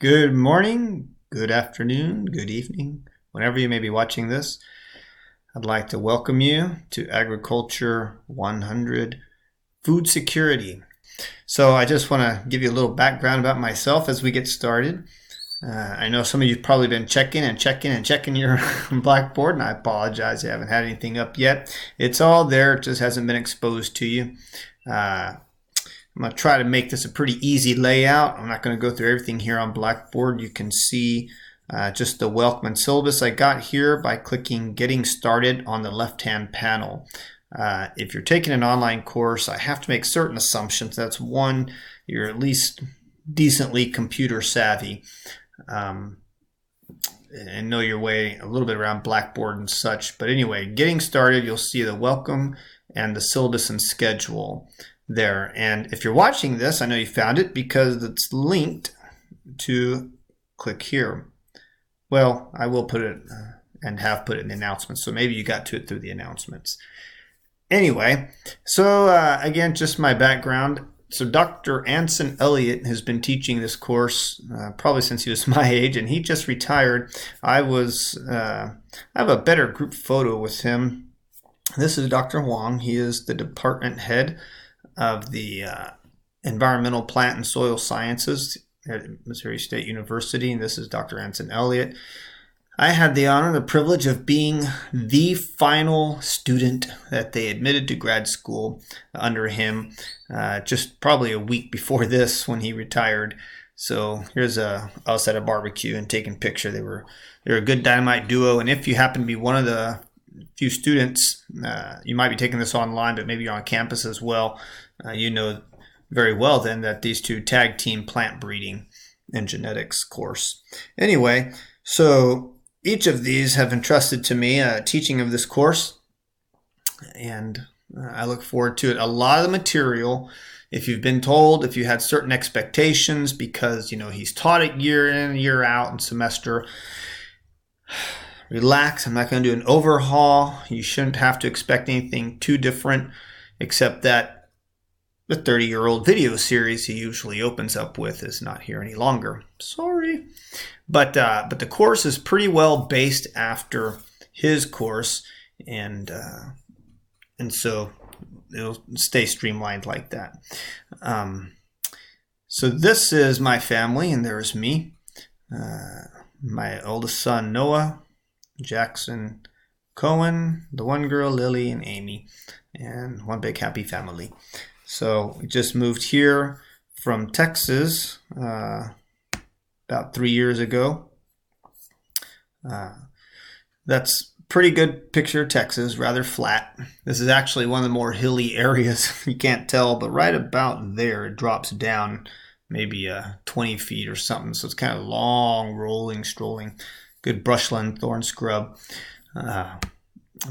Good morning, good afternoon, good evening, whenever you may be watching this. I'd like to welcome you to Agriculture 100 Food Security. So I just want to give you a little background about myself as we get started. I know some of you've probably been checking your Blackboard, and I apologize, I haven't had anything up yet. It's all there, it just hasn't been exposed to you. I'm going to try to make this a pretty easy layout. I'm not going to go through everything here on Blackboard. You can see just the welcome and syllabus I got here by clicking Getting Started on the left-hand panel. If you're taking an online course, I have to make certain assumptions. That's one, you're at least decently computer savvy and know your way a little bit around Blackboard and such. But anyway, getting started, you'll see the welcome and the syllabus and schedule there. And if you're watching this, I know you found it because it's linked to click here. Well, I will put it and have put it in the announcements, so maybe you got to it through the announcements. Anyway, so again, just my background. So Dr. Anson Elliott has been teaching this course probably since he was my age, and he just retired. I have a better group photo with him. This is Dr. Wong. He is the department head of the Environmental Plant and Soil Sciences at Missouri State University, and this is Dr. Anson Elliott. I had the honor and the privilege of being the final student that they admitted to grad school under him, just probably a week before this when he retired. So here's us at a barbecue and taking picture. They were a good dynamite duo, and if you happen to be one of the few students, you might be taking this online, but maybe you're on campus as well. You know very well then that these two tag team plant breeding and genetics course. Anyway, so each of these have entrusted to me teaching of this course, and I look forward to it. A lot of the material, if you've been told, if you had certain expectations, because he's taught it year in, year out, and semester, relax. I'm not going to do an overhaul. You shouldn't have to expect anything too different, except that the 30-year-old video series he usually opens up with is not here any longer. Sorry. But the course is pretty well based after his course, and so it'll stay streamlined like that. So this is my family, and there's me. My oldest son, Noah, Jackson, Cohen, the one girl, Lily, and Amy, and one big happy family. So we just moved here from Texas about 3 years ago. That's pretty good picture of Texas, rather flat. This is actually one of the more hilly areas. You can't tell, but right about there it drops down maybe 20 feet or something. So it's kind of long, rolling, strolling. Good brushland, thorn scrub.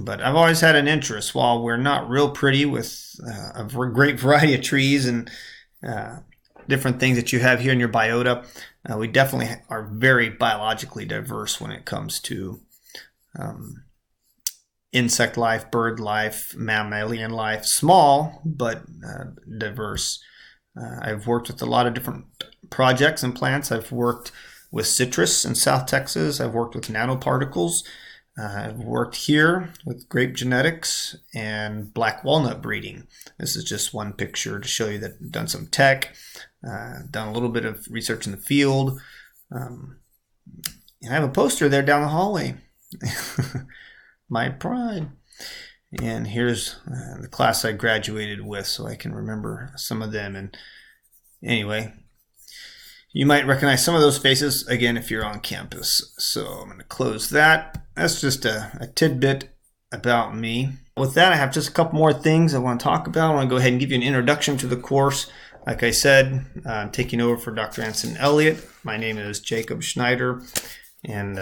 But I've always had an interest. While we're not real pretty with a great variety of trees and different things that you have here in your biota, we definitely are very biologically diverse when it comes to insect life, bird life, mammalian life. Small, but diverse. I've worked with a lot of different projects and plants. I've worked with citrus in South Texas. I've worked with nanoparticles. I've worked here with grape genetics and black walnut breeding. This is just one picture to show you that I've done some tech, done a little bit of research in the field. And I have a poster there down the hallway. My pride. And here's the class I graduated with, so I can remember some of them. And anyway, you might recognize some of those faces, again, if you're on campus. So I'm going to close that. That's just a tidbit about me. With that, I have just a couple more things I want to talk about. I want to go ahead and give you an introduction to the course. Like I said, I'm taking over for Dr. Anson Elliott. My name is Jacob Schneider, and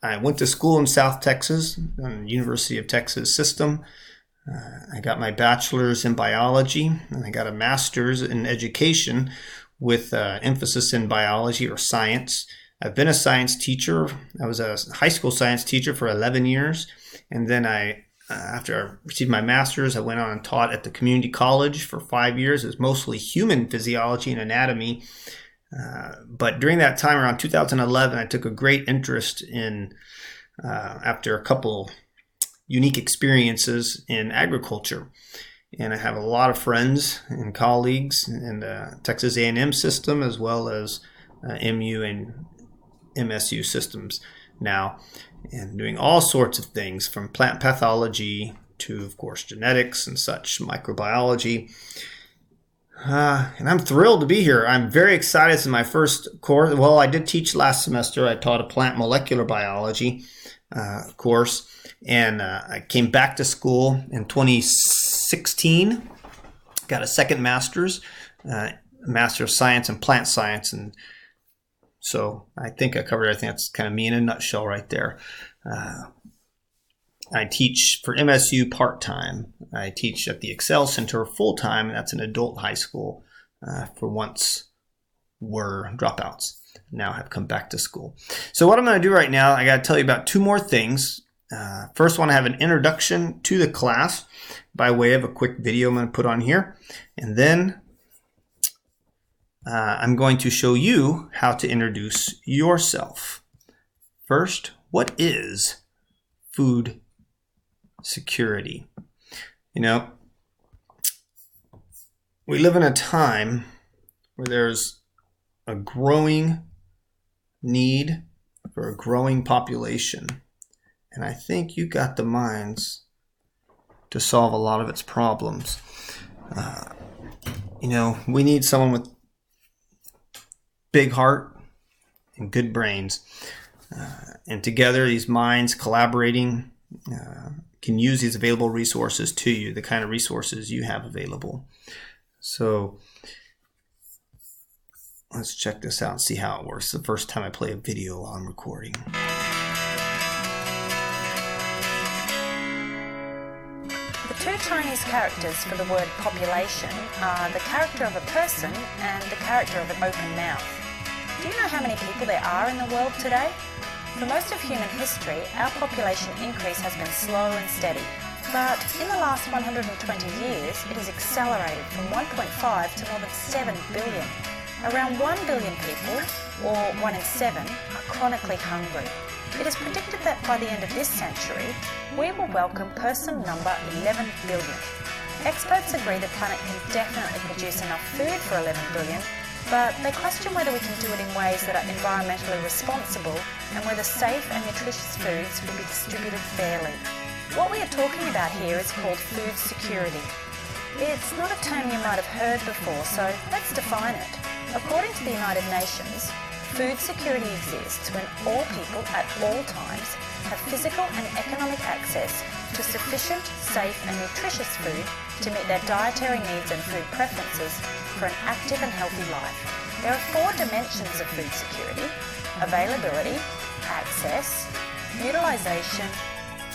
I went to school in South Texas, on the University of Texas system. I got my bachelor's in biology, and I got a master's in education with emphasis in biology or science. I've been a science teacher. I was a high school science teacher for 11 years. And then after I received my master's, I went on and taught at the community college for 5 years. It was mostly human physiology and anatomy. But during that time, around 2011, I took a great interest in, after a couple unique experiences in agriculture. And I have a lot of friends and colleagues in the Texas A&M system, as well as MU and MSU systems now, and doing all sorts of things from plant pathology to, of course, genetics and such, microbiology. And I'm thrilled to be here. I'm very excited. This is my first course. Well, I did teach last semester. I taught a plant molecular biology course. And I came back to school in 2016, got a second master's, Master of Science in Plant Science. And so I think I covered everything. That's kind of me in a nutshell right there. I teach for MSU part-time. I teach at the Excel Center full-time, and that's an adult high school for once were dropouts. Now have come back to school. So what I'm going to do right now, I got to tell you about two more things. First, I want to have an introduction to the class by way of a quick video I'm going to put on here. And then I'm going to show you how to introduce yourself. First, what is food security? You know, we live in a time where there's a growing need for a growing population. And I think you got the minds to solve a lot of its problems. You know, we need someone with big heart and good brains. And together, these minds collaborating can use these available resources to you, the kind of resources you have available. So let's check this out and see how it works. It's the first time I play a video while I'm recording. The two Chinese characters for the word population are the character of a person and the character of an open mouth. Do you know how many people there are in the world today? For most of human history, our population increase has been slow and steady. But in the last 120 years, it has accelerated from 1.5 to more than 7 billion. Around 1 billion people, or 1 in 7, are chronically hungry. It is predicted that by the end of this century, we will welcome person number 11 billion. Experts agree the planet can definitely produce enough food for 11 billion, but they question whether we can do it in ways that are environmentally responsible and whether safe and nutritious foods will be distributed fairly. What we are talking about here is called food security. It's not a term you might have heard before, so let's define it. According to the United Nations, food security exists when all people at all times have physical and economic access to sufficient, safe and nutritious food to meet their dietary needs and food preferences for an active and healthy life. There are 4 dimensions of food security: availability, access, utilisation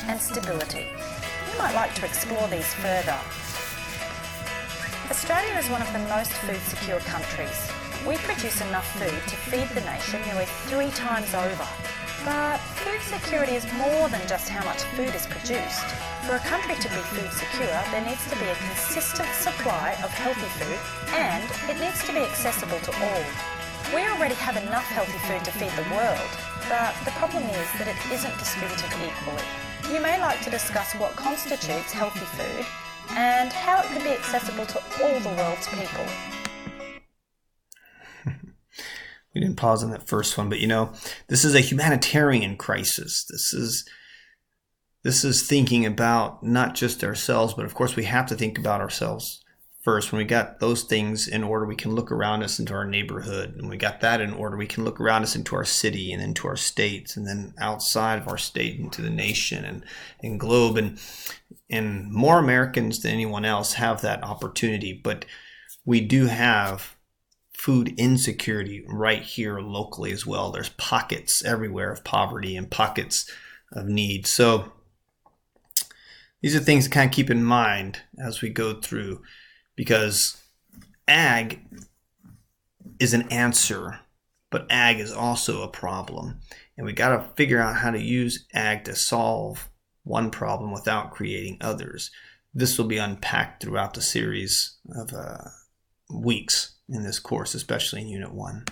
and stability. You might like to explore these further. Australia is one of the most food secure countries. We produce enough food to feed the nation nearly 3 times over. But food security is more than just how much food is produced. For a country to be food secure, there needs to be a consistent supply of healthy food, and it needs to be accessible to all. We already have enough healthy food to feed the world, but the problem is that it isn't distributed equally. You may like to discuss what constitutes healthy food and how it can be accessible to all the world's people. We didn't pause on that first one, but you know, this is a humanitarian crisis. This is thinking about not just ourselves, but of course we have to think about ourselves first. When we got those things in order, we can look around us into our neighborhood. And we got that in order, we can look around us into our city and into our states, and then outside of our state into the nation and globe. And more Americans than anyone else have that opportunity. But we do have food insecurity right here locally as well. There's pockets everywhere of poverty and pockets of need. So these are things to kind of keep in mind as we go through, because ag is an answer, but ag is also a problem. And we got to figure out how to use ag to solve one problem without creating others. This will be unpacked throughout the series of weeks in this course, especially in Unit 1.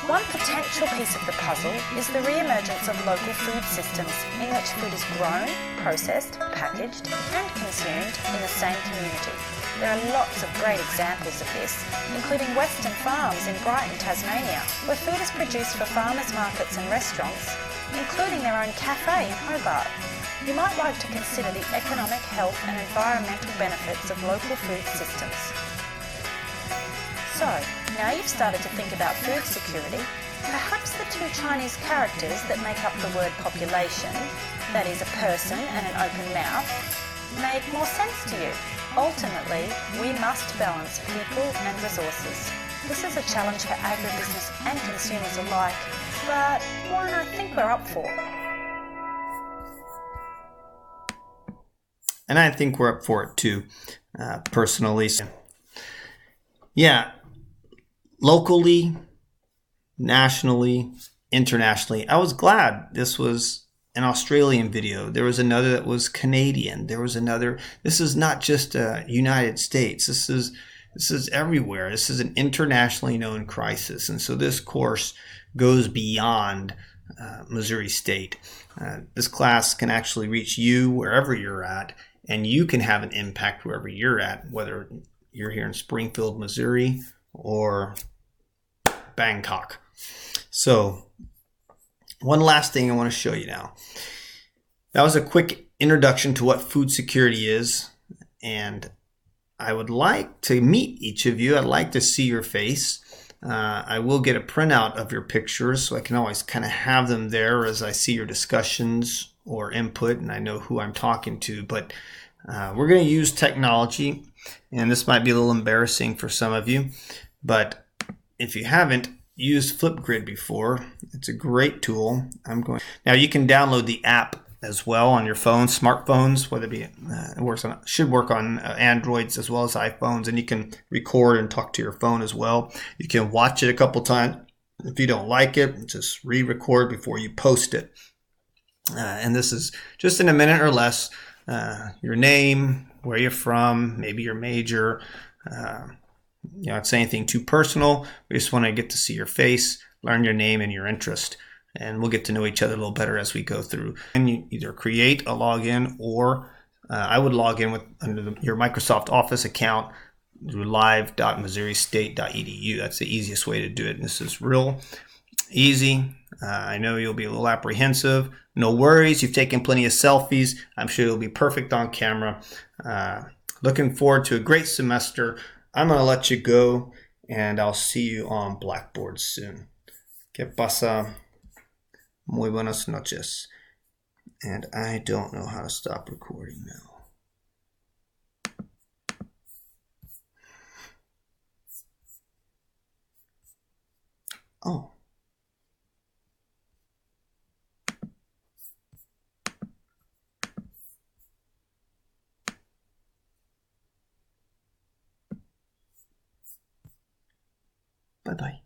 One potential piece of the puzzle is the re-emergence of local food systems in which food is grown, processed, packaged and consumed in the same community. There are lots of great examples of this, including Western Farms in Brighton, Tasmania, where food is produced for farmers' markets and restaurants, including their own cafe in Hobart. You might like to consider the economic, health and environmental benefits of local food systems. So, now you've started to think about food security, perhaps the two Chinese characters that make up the word population, that is a person and an open mouth, make more sense to you. Ultimately, we must balance people and resources. This is a challenge for agribusiness and consumers alike, but one I think we're up for. And I think we're up for it too, personally. Yeah, locally, nationally, internationally. I was glad this was an Australian video. There was another that was Canadian. There was another. This is not just United States. This is everywhere. This is an internationally known crisis. And so this course goes beyond Missouri State. This class can actually reach you wherever you're at, and you can have an impact wherever you're at, whether you're here in Springfield, Missouri, or Bangkok. So one last thing I want to show you now. That was a quick introduction to what food security is, and I would like to meet each of you. I'd like to see your face. I will get a printout of your pictures, so I can always kind of have them there as I see your discussions or input, and I know who I'm talking to. But we're going to use technology, and this might be a little embarrassing for some of you, but if you haven't used Flipgrid before, it's a great tool. Now you can download the app as well on your phone, smartphones, whether it be should work on Androids as well as iPhones, and you can record and talk to your phone as well. You can watch it a couple times. If you don't like it, just re-record before you post it. And this is just in a minute or less. Your name, where you're from, maybe your major. Not say anything too personal. We just want to get to see your face, learn your name and your interest, and we'll get to know each other a little better as we go through. And you either create a login, or I would log in with under your Microsoft Office account through live.missouristate.edu. That's the easiest way to do it. And this is real easy. I know you'll be a little apprehensive. No worries. You've taken plenty of selfies. I'm sure you'll be perfect on camera. Looking forward to a great semester. I'm going to let you go, and I'll see you on Blackboard soon. ¿Qué pasa? Muy buenas noches. And I don't know how to stop recording now. Oh. Bye-bye.